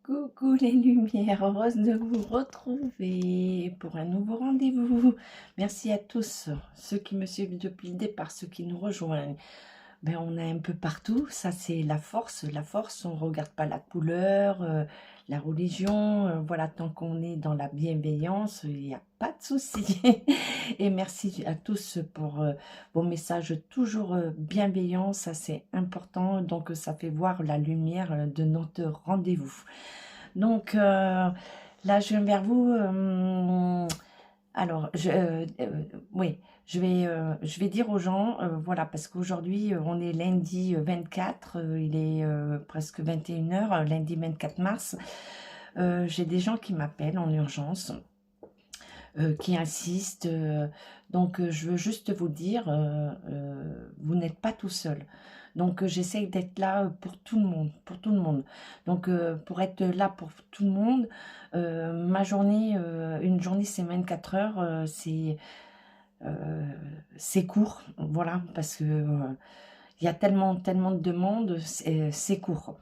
Coucou les lumières, heureuse de vous retrouver pour un nouveau rendez-vous. Merci à tous, ceux qui me suivent depuis le départ, ceux qui nous rejoignent. Ben, on est un peu partout, ça c'est la force. La force, on ne regarde pas la couleur, la religion. Voilà, tant qu'on est dans la bienveillance, il n'y a pas de souci. Et merci à tous pour vos messages toujours bienveillants, ça c'est important. Donc ça fait voir la lumière de notre rendez-vous. Donc là, je viens vers vous. Alors, oui, je vais dire aux gens, voilà, parce qu'aujourd'hui, on est lundi 24, il est presque 21 heures, lundi 24 mars. J'ai des gens qui m'appellent en urgence, qui insistent. Donc, je veux juste vous dire, vous n'êtes pas tout seul. Donc, j'essaye d'être là pour tout le monde, pour tout le monde. Donc, pour être là pour tout le monde, ma journée, une journée, c'est 24 heures, c'est court, voilà, parce que il y a tellement, tellement de demandes, c'est court.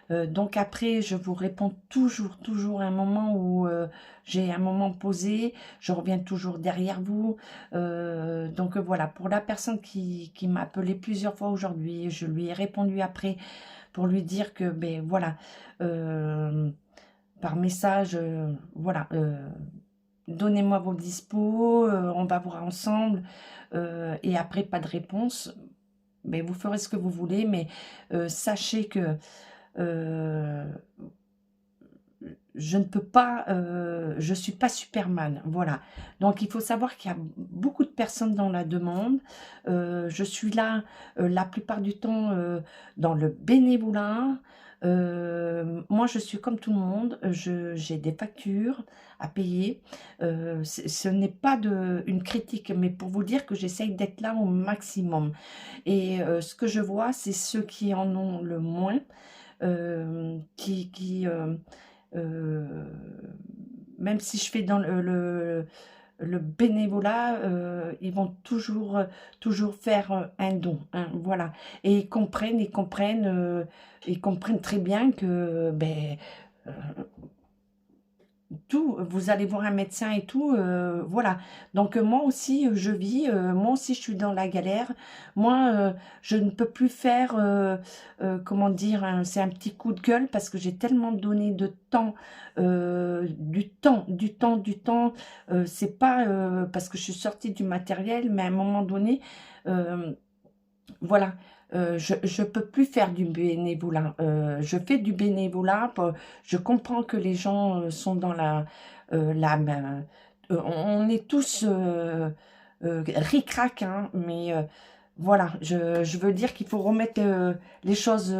Donc après, je vous réponds toujours à un moment où j'ai un moment posé, je reviens toujours derrière vous. Donc voilà, pour la personne qui m'a appelé plusieurs fois aujourd'hui, je lui ai répondu après pour lui dire que, ben voilà, par message, voilà, donnez-moi vos dispos, on va voir ensemble, et après pas de réponse, mais vous ferez ce que vous voulez, mais sachez que euh, je ne peux pas, je suis pas Superman, voilà. Donc il faut savoir qu'il y a beaucoup de personnes dans la demande. Je suis là la plupart du temps dans le bénévolat. Moi, je suis comme tout le monde. J'ai des factures à payer. Ce n'est pas une critique, mais pour vous dire que j'essaye d'être là au maximum. Et ce que je vois, c'est ceux qui en ont le moins, qui euh, même si je fais dans le bénévolat, ils vont toujours faire un don, hein, voilà. Et ils comprennent très bien que ben, euh, tout, vous allez voir un médecin et tout, voilà. Donc moi aussi, je vis, moi aussi je suis dans la galère. Moi, je ne peux plus faire, comment dire, c'est un petit coup de gueule parce que j'ai tellement donné de temps, du temps. C'est pas parce que je suis sortie du matériel, mais à un moment donné, euh, voilà, je peux plus faire du bénévolat. Je fais du bénévolat. Je comprends que les gens sont dans on est tous ric-rac, hein, mais voilà, je veux dire qu'il faut remettre les choses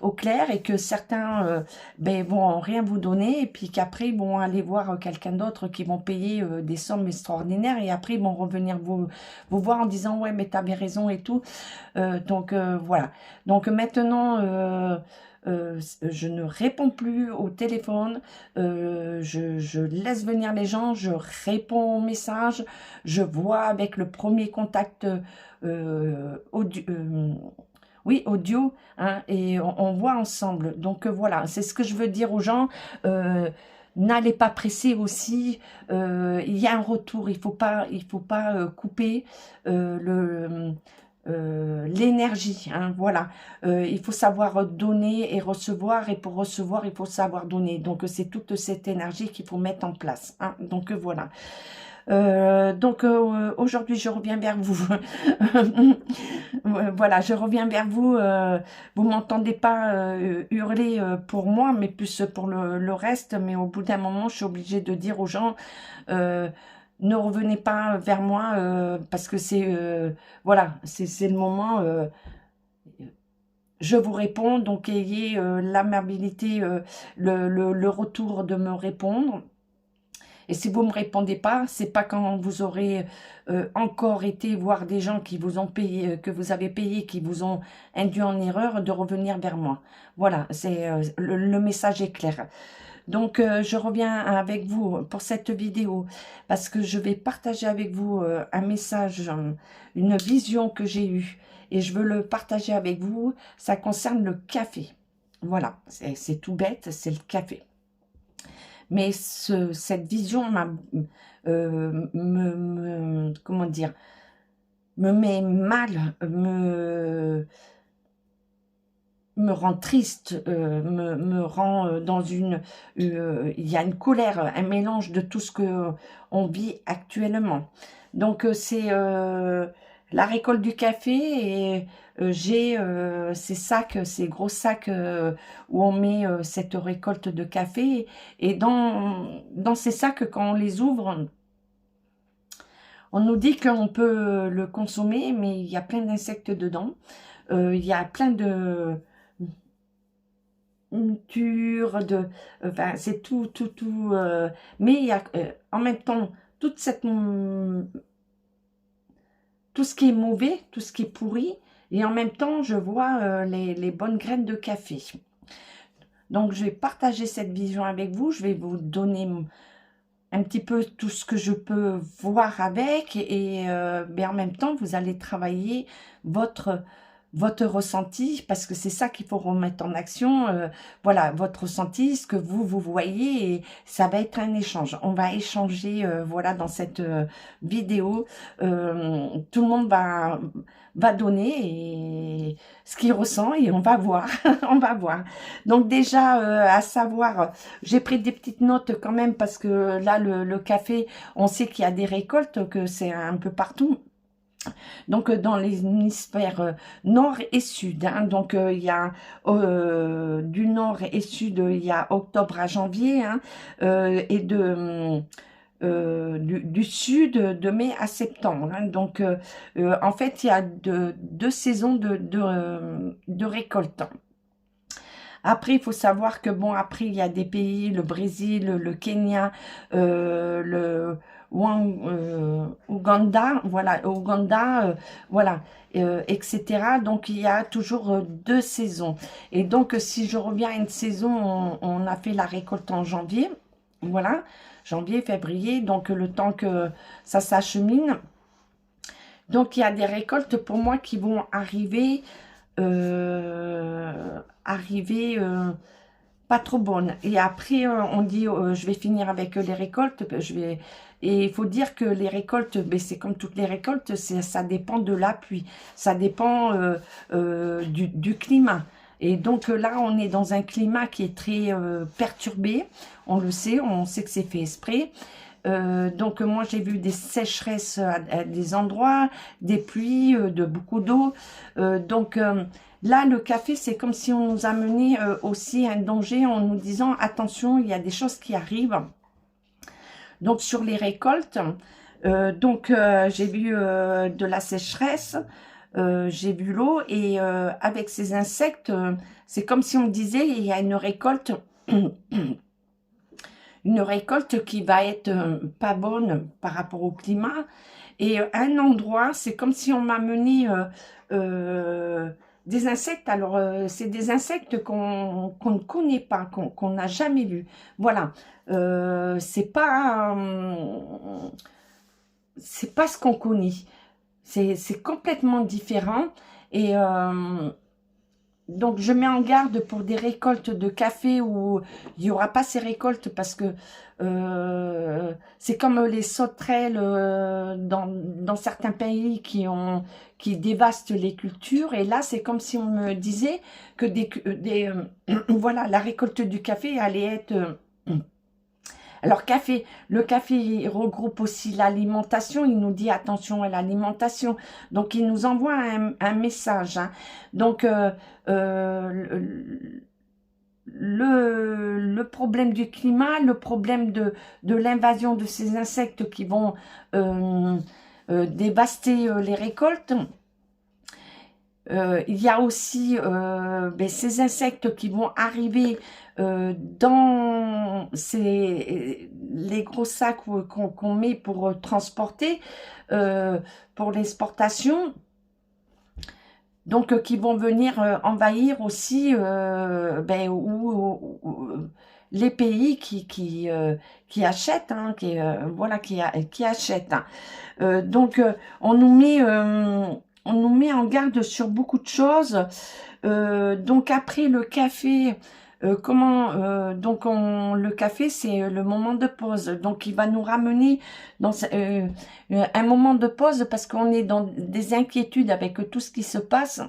au clair et que certains ben, vont rien vous donner et puis qu'après ils vont aller voir quelqu'un d'autre qui vont payer des sommes extraordinaires et après ils vont revenir vous voir en disant ouais mais t'avais raison et tout. Donc voilà. Donc maintenant, je ne réponds plus au téléphone. Je laisse venir les gens. Je réponds aux messages. Je vois avec le premier contact audio. Oui, audio, hein, et on voit ensemble. Donc voilà, c'est ce que je veux dire aux gens. N'allez pas presser aussi. Il y a un retour. Il faut pas couper l'énergie, hein, voilà. Il faut savoir donner et recevoir, et pour recevoir, il faut savoir donner. Donc, c'est toute cette énergie qu'il faut mettre en place, hein. Donc, voilà. Donc, aujourd'hui, je reviens vers vous. Voilà, je reviens vers vous. Vous m'entendez pas hurler pour moi, mais plus pour le reste. Mais au bout d'un moment, je suis obligée de dire aux gens... ne revenez pas vers moi parce que c'est voilà, c'est le moment. Je vous réponds, donc ayez l'amabilité, le retour de me répondre. Et si vous me répondez pas, c'est pas quand vous aurez encore été voir des gens qui vous ont payé, que vous avez payé, qui vous ont induit en erreur, de revenir vers moi. Voilà, c'est le message est clair. Donc, je reviens avec vous pour cette vidéo parce que je vais partager avec vous un message, une vision que j'ai eue et je veux le partager avec vous. Ça concerne le café. Voilà, c'est tout bête, c'est le café. mais cette vision comment dire, me met mal, me rend triste, me rend dans il y a une colère, un mélange de tout ce que on vit actuellement. Donc c'est la récolte du café et j'ai ces sacs, ces gros sacs où on met cette récolte de café et dans ces sacs quand on les ouvre, on nous dit qu'on peut le consommer mais il y a plein d'insectes dedans. Il y a plein de enfin, c'est tout. Mais il y a en même temps toute tout ce qui est mauvais, tout ce qui est pourri, et en même temps, je vois les bonnes graines de café. Donc, je vais partager cette vision avec vous. Je vais vous donner un petit peu tout ce que je peux voir avec, et mais en même temps, vous allez travailler votre ressenti, parce que c'est ça qu'il faut remettre en action, voilà, votre ressenti, ce que vous voyez, et ça va être un échange. On va échanger, voilà, dans cette vidéo. Tout le monde va donner et ce qu'il ressent, et on va voir, on va voir. Donc déjà, à savoir, j'ai pris des petites notes quand même, parce que là, le café, on sait qu'il y a des récoltes, que c'est un peu partout. Donc, dans les hémisphères nord et sud. Hein. Donc, il y a du nord et sud, il y a octobre à janvier. Hein, et du sud, de mai à septembre. Hein. Donc, en fait, il y a deux saisons de récolte. Après, il faut savoir que, bon, après, il y a des pays, le Brésil, le Kenya, le Ouganda, voilà, voilà, etc. Donc, il y a toujours deux saisons. Et donc, si je reviens à une saison, on a fait la récolte en janvier, voilà, janvier, février, donc le temps que ça s'achemine. Donc, il y a des récoltes pour moi qui vont arriver pas trop bonne. Et après, on dit, je vais finir avec les récoltes. Et il faut dire que les récoltes, ben, c'est comme toutes les récoltes, ça dépend de la pluie. Ça dépend du climat. Et donc là, on est dans un climat qui est très perturbé. On le sait, on sait que c'est fait exprès. Donc moi j'ai vu des sécheresses à des endroits, des pluies, de beaucoup d'eau. Donc là le café c'est comme si on nous amenait aussi un danger en nous disant attention il y a des choses qui arrivent. Donc sur les récoltes, j'ai vu de la sécheresse, j'ai vu l'eau et avec ces insectes, c'est comme si on disait il y a une récolte une récolte qui va être pas bonne par rapport au climat. Et un endroit, c'est comme si on m'a mené des insectes. Alors, c'est des insectes qu'on ne connaît pas, qu'on n'a jamais vus. Voilà. C'est pas ce qu'on connaît. C'est complètement différent. Et donc, je mets en garde pour des récoltes de café où il n'y aura pas ces récoltes parce que c'est comme les sauterelles dans certains pays qui dévastent les cultures. Et là, c'est comme si on me disait que voilà, la récolte du café allait être... Alors, le café il regroupe aussi l'alimentation. Il nous dit attention à l'alimentation. Donc, il nous envoie un message. Hein. Donc, le problème du climat, le problème de l'invasion de ces insectes qui vont dévaster les récoltes. Il y a aussi ces insectes qui vont arriver dans les gros sacs qu'on met pour transporter, pour l'exportation. Donc, qui vont venir envahir aussi les pays qui achètent, hein, voilà, qui achètent. Hein. Donc, on nous met en garde sur beaucoup de choses. Donc, après le café, donc le café, c'est le moment de pause. Donc il va nous ramener dans un moment de pause parce qu'on est dans des inquiétudes avec tout ce qui se passe.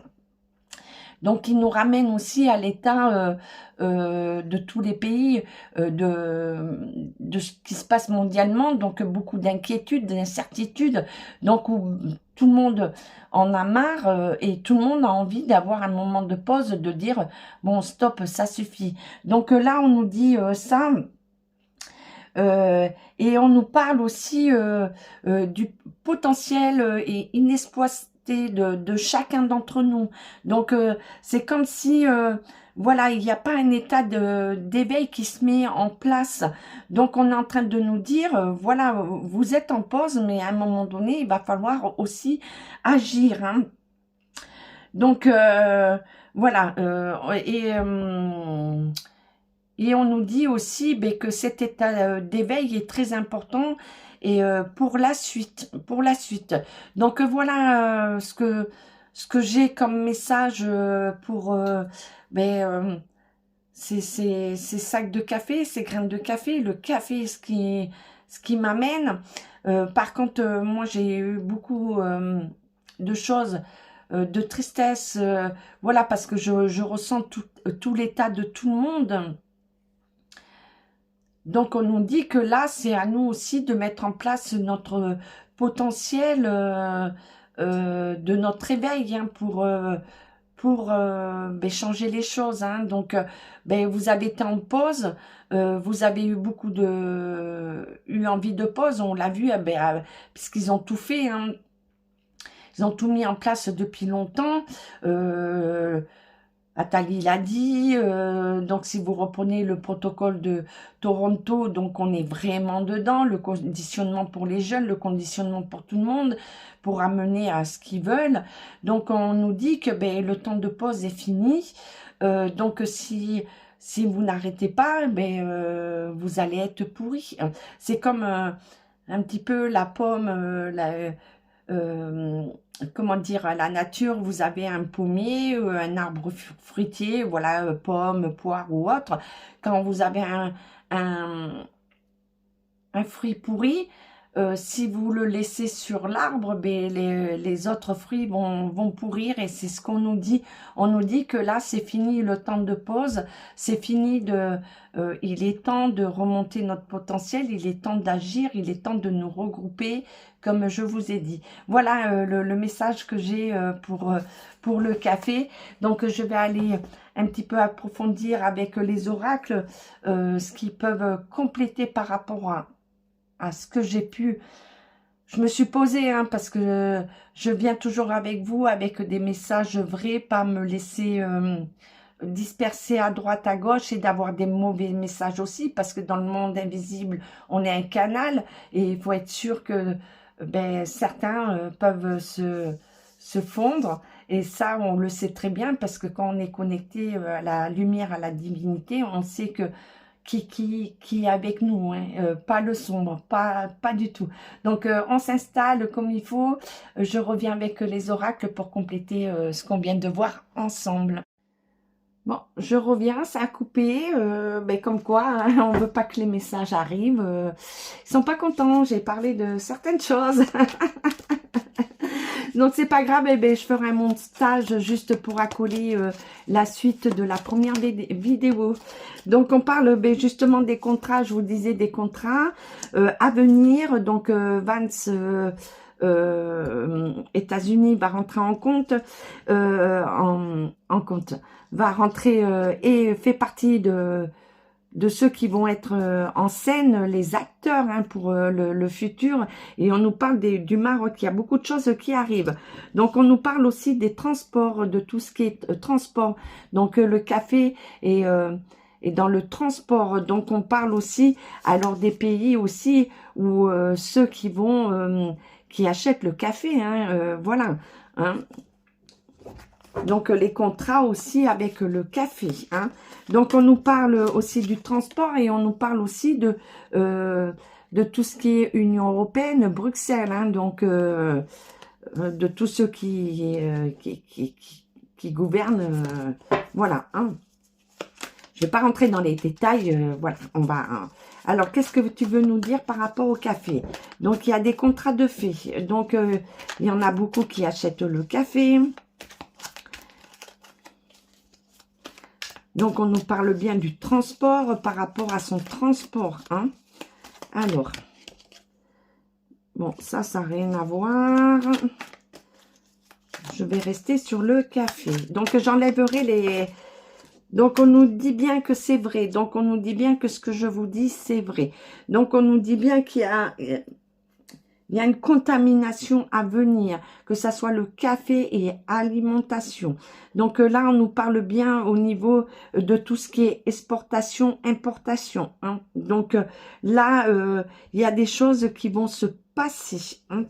Donc, il nous ramène aussi à l'état de tous les pays, de ce qui se passe mondialement. Donc, beaucoup d'inquiétudes, d'incertitudes. Donc, où tout le monde en a marre et tout le monde a envie d'avoir un moment de pause, de dire, bon, stop, ça suffit. Donc, là, on nous dit ça. Et on nous parle aussi du potentiel et inexploité de chacun d'entre nous. Donc, c'est comme si, voilà, il n'y a pas un état d'éveil qui se met en place. Donc, on est en train de nous dire, voilà, vous êtes en pause, mais à un moment donné, il va falloir aussi agir. Hein. Donc, voilà. Et on nous dit aussi que cet état d'éveil est très important et pour la suite. Donc voilà ce que j'ai comme message pour ces sacs de café, ces graines de café. Le café, ce qui m'amène. Par contre, moi j'ai eu beaucoup de choses, de tristesse, voilà, parce que je ressens tout l'état de tout le monde. Donc, on nous dit que là, c'est à nous aussi de mettre en place notre potentiel de notre éveil hein, pour changer les choses. Hein. Donc, vous avez été en pause, vous avez eu eu envie de pause, on l'a vu, puisqu'ils ont tout fait. Hein. Ils ont tout mis en place depuis longtemps. Attali l'a dit, donc si vous reprenez le protocole de Toronto, donc on est vraiment dedans, le conditionnement pour les jeunes, le conditionnement pour tout le monde, pour amener à ce qu'ils veulent. Donc on nous dit que le temps de pause est fini, donc si vous n'arrêtez pas, vous allez être pourri. C'est comme un petit peu la pomme, comment dire, à la nature, vous avez un pommier, un arbre fruitier, voilà, pomme, poire ou autre. Quand vous avez un fruit pourri, si vous le laissez sur l'arbre, les autres fruits vont pourrir et c'est ce qu'on nous dit. On nous dit que là, c'est fini le temps de pause, c'est fini il est temps de remonter notre potentiel, il est temps d'agir, il est temps de nous regrouper, comme je vous ai dit. Voilà le message que j'ai pour le café. Donc, je vais aller un petit peu approfondir avec les oracles, ce qu'ils peuvent compléter par rapport à ce que j'ai pu. Je me suis posée, hein, parce que je viens toujours avec vous, avec des messages vrais, pas me laisser disperser à droite, à gauche, et d'avoir des mauvais messages aussi, parce que dans le monde invisible, on est un canal, et il faut être sûr que certains peuvent se fondre, et ça, on le sait très bien, parce que quand on est connecté à la lumière, à la divinité, on sait que qui est avec nous, hein, pas le sombre, pas du tout. Donc, on s'installe comme il faut. Je reviens avec les oracles pour compléter ce qu'on vient de voir ensemble. Bon, je reviens, ça a coupé, comme quoi, hein, on veut pas que les messages arrivent. Ils sont pas contents, j'ai parlé de certaines choses. Donc, c'est pas grave, je ferai un montage juste pour accoler la suite de la première vidéo. Donc, on parle justement des contrats, je vous disais des contrats à venir. Donc, Vance, États-Unis va rentrer en compte, va rentrer et fait partie de ceux qui vont être en scène, les acteurs hein, pour le futur. Et on nous parle du Maroc, il y a beaucoup de choses qui arrivent. Donc, on nous parle aussi des transports, de tout ce qui est transport. Donc, le café est dans le transport. Donc, on parle aussi, alors des pays aussi, où ceux qui achètent le café, hein, voilà. Hein. Donc, les contrats aussi avec le café. Hein. Donc, on nous parle aussi du transport et on nous parle aussi de tout ce qui est Union Européenne, Bruxelles. Hein. Donc, de tous ceux qui gouvernent. Voilà. Hein. Je vais pas rentrer dans les détails. Voilà, on va... Alors, qu'est-ce que tu veux nous dire par rapport au café? Donc, il y a des contrats de fait. Donc, il y en a beaucoup qui achètent le café. Donc, on nous parle bien du transport par rapport à son transport. Hein. Alors, bon, ça n'a rien à voir. Je vais rester sur le café. Donc, j'enlèverai les... Donc, on nous dit bien que c'est vrai. Donc, on nous dit bien que ce que je vous dis, c'est vrai. Donc, on nous dit bien qu'il y a une contamination à venir, que ça soit le café et alimentation. Donc, là, on nous parle bien au niveau de tout ce qui est exportation, importation. Hein. Donc, là, il y a des choses qui vont se passer. Hein.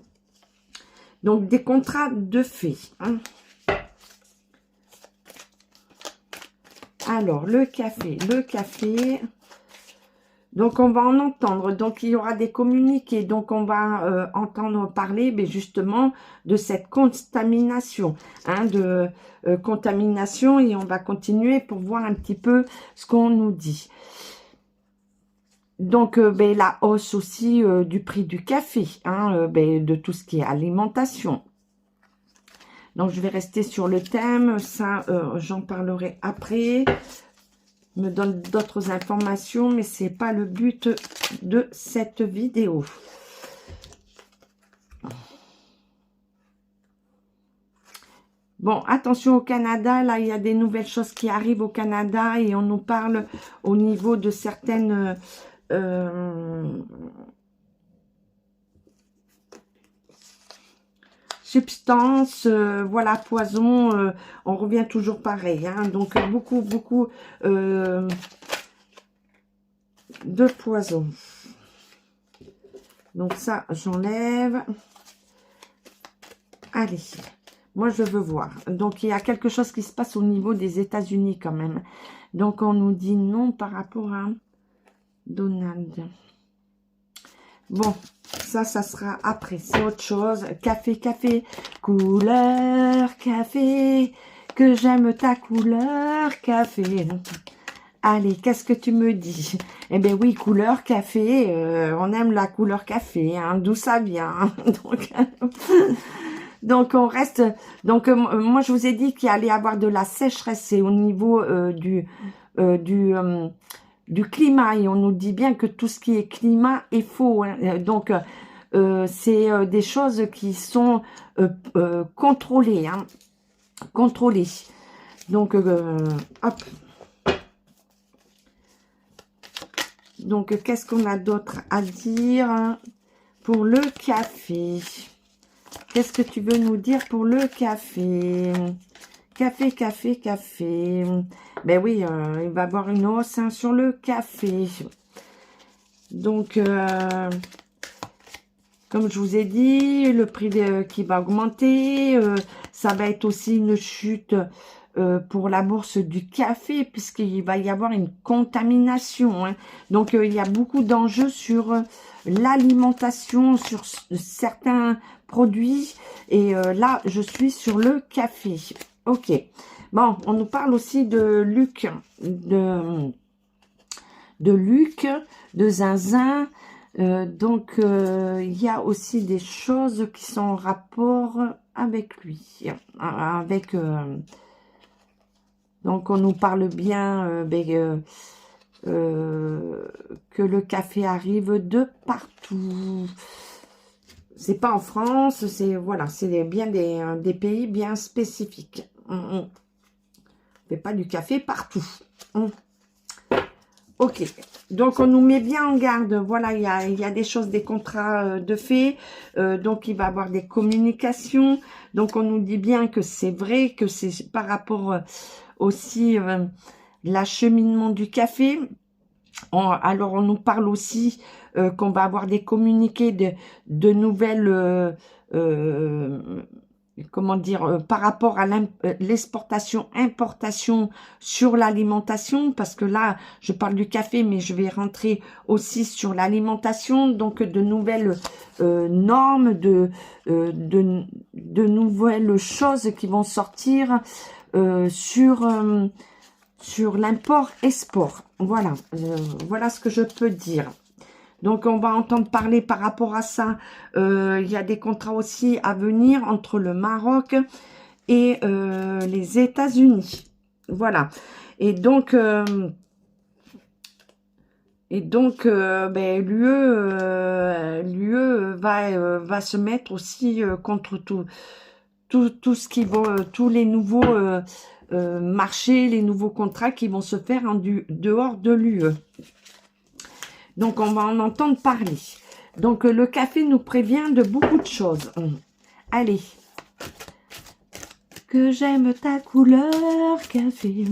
Donc, des contrats de fait. Hein. Alors, le café. Donc, on va en entendre. Donc, il y aura des communiqués. Donc, on va entendre parler mais justement de cette contamination. Hein, de contamination. Et on va continuer pour voir un petit peu ce qu'on nous dit. Donc, la hausse aussi du prix du café. Hein, de tout ce qui est alimentation. Donc, je vais rester sur le thème. Ça, j'en parlerai après. Me donne d'autres informations, mais c'est pas le but de cette vidéo. Bon, attention au Canada. Là, il y a des nouvelles choses qui arrivent au Canada et on nous parle au niveau de certaines... substances, voilà, poison, on revient toujours pareil, hein, donc beaucoup de poison. Donc ça, j'enlève. Allez, moi je veux voir. Donc il y a quelque chose qui se passe au niveau des États-Unis quand même. Donc on nous dit non par rapport à Donald. Bon, ça sera après, c'est autre chose. Café, couleur café, que j'aime ta couleur café. Allez, qu'est-ce que tu me dis? Eh bien oui, couleur café, on aime la couleur café, hein, d'où ça vient. Donc, on reste... Donc, moi, je vous ai dit qu'il allait y avoir de la sécheresse, c'est au niveau du climat, et on nous dit bien que tout ce qui est climat est faux. Hein. Donc, c'est des choses qui sont contrôlées. Hein. Contrôlées. Donc, hop. Donc, qu'est-ce qu'on a d'autre à dire pour le café? Qu'est-ce que tu veux nous dire pour le café? Café. Ben oui, il va y avoir une hausse hein, sur le café. Donc, comme je vous ai dit, le prix qui va augmenter. Ça va être aussi une chute pour la bourse du café, puisqu'il va y avoir une contamination. Hein. Donc, il y a beaucoup d'enjeux sur l'alimentation, sur certains produits. Et là, je suis sur le café. Ok. Bon, on nous parle aussi de Luc, de Luc, de Zinzin. Donc, il y a aussi des choses qui sont en rapport avec lui. Avec... donc, on nous parle bien que le café arrive de partout. C'est pas en France, c'est voilà, c'est bien des pays bien spécifiques. On fait pas du café partout. Ok, donc on nous met bien en garde. Voilà, il y a des choses, des contrats de fait. Donc il va y avoir des communications. Donc on nous dit bien que c'est vrai, que c'est par rapport aussi l'acheminement du café. Alors on nous parle aussi qu'on va avoir des communiqués de nouvelles comment dire, par rapport à l'exportation, importation sur l'alimentation, parce que là, je parle du café, mais je vais rentrer aussi sur l'alimentation, donc de nouvelles normes, de nouvelles choses qui vont sortir sur sur l'import-export. Voilà, voilà ce que je peux dire. Donc, on va entendre parler par rapport à ça. Il y a des contrats aussi à venir entre le Maroc et les États-Unis. Voilà. Et donc, ben, l'UE va se mettre aussi contre tout ce qui va, tous les nouveaux marchés, les nouveaux contrats qui vont se faire en dehors de l'UE. Donc, on va en entendre parler. Donc, le café nous prévient de beaucoup de choses. Allez. Que j'aime ta couleur café.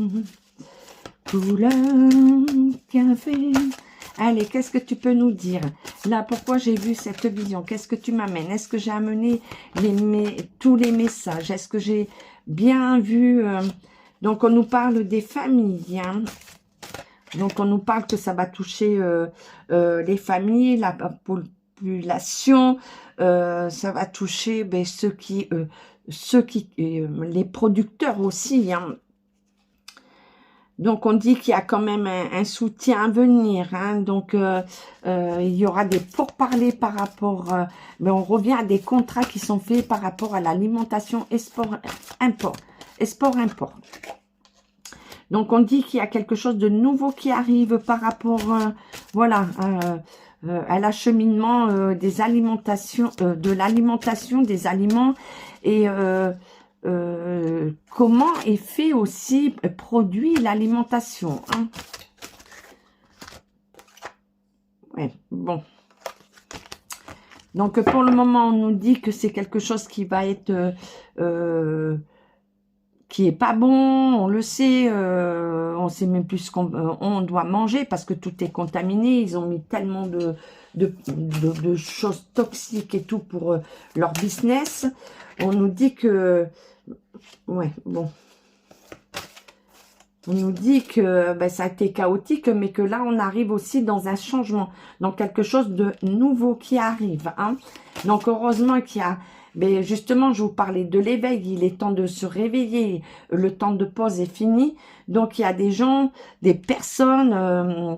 Couleur café. Allez, qu'est-ce que tu peux nous dire? Là, pourquoi j'ai vu cette vision? Qu'est-ce que tu m'amènes? Est-ce que j'ai amené tous les messages? Est-ce que j'ai bien vu? Donc, on nous parle des familles, hein. Donc, on nous parle que ça va toucher les familles, la population, ça va toucher ben, les producteurs aussi. Hein. Donc, on dit qu'il y a quand même un soutien à venir. Hein. Donc, il y aura des pourparlers par rapport... mais on revient à des contrats qui sont faits par rapport à l'alimentation export-import. Export-import. Donc, on dit qu'il y a quelque chose de nouveau qui arrive par rapport, voilà, à l'acheminement des alimentations, de l'alimentation des aliments et comment est fait aussi, produit l'alimentation. Hein. Ouais, bon. Donc, pour le moment, on nous dit que c'est quelque chose qui va être... qui est pas bon, on le sait, on sait même plus ce qu'on doit manger parce que tout est contaminé, ils ont mis tellement de choses toxiques et tout pour leur business. On nous dit que, ouais, bon, on nous dit que ben, ça a été chaotique, mais que là, on arrive aussi dans un changement, dans quelque chose de nouveau qui arrive. Hein. Donc, heureusement qu'il y a... Mais justement, je vous parlais de l'éveil, il est temps de se réveiller, le temps de pause est fini. Donc, il y a des gens, des personnes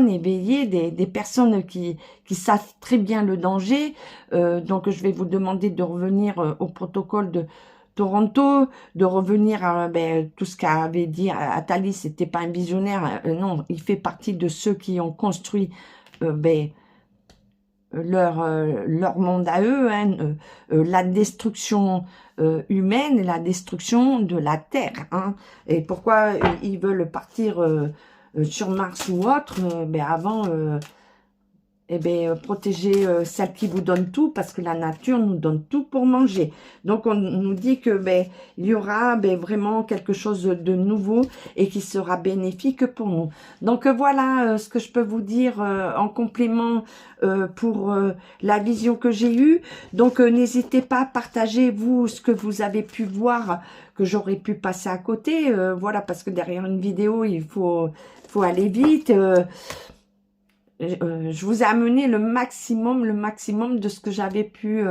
éveillées, des personnes qui savent très bien le danger. Donc, je vais vous demander de revenir au protocole de Toronto, de revenir à ben, tout ce qu'avait dit Attali, c'était pas un visionnaire, non, il fait partie de ceux qui ont construit ben, leur monde à eux, hein, la destruction humaine, la destruction de la Terre. Hein. Et pourquoi ils veulent partir sur Mars ou autre, ben avant, eh ben, protéger celle qui vous donne tout, parce que la nature nous donne tout pour manger. Donc, on nous dit que ben, il y aura ben, vraiment quelque chose de nouveau et qui sera bénéfique pour nous. Donc, voilà ce que je peux vous dire en complément pour la vision que j'ai eue. Donc, n'hésitez pas à partager, vous, ce que vous avez pu voir, que j'aurais pu passer à côté. Voilà, parce que derrière une vidéo, il faut aller vite. Je vous ai amené le maximum de ce que j'avais pu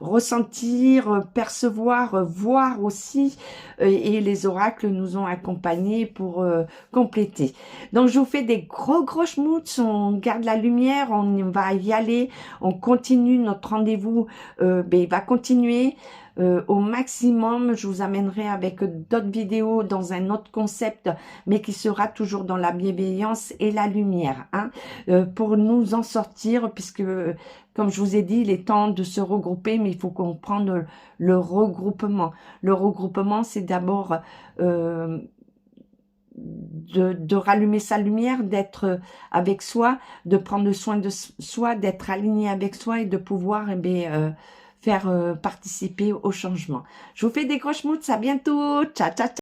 ressentir, percevoir, voir aussi. Et les oracles nous ont accompagnés pour compléter. Donc, je vous fais des gros schmoots. On garde la lumière, on va y aller. On continue notre rendez-vous. Il va continuer. Au maximum, je vous amènerai avec d'autres vidéos dans un autre concept, mais qui sera toujours dans la bienveillance et la lumière, hein, pour nous en sortir, puisque, comme je vous ai dit, il est temps de se regrouper, mais il faut comprendre le regroupement. Le regroupement, c'est d'abord de rallumer sa lumière, d'être avec soi, de prendre soin de soi, d'être aligné avec soi et de pouvoir faire participer au changement. Je vous fais des gros schmoots, à bientôt, ciao ciao ciao.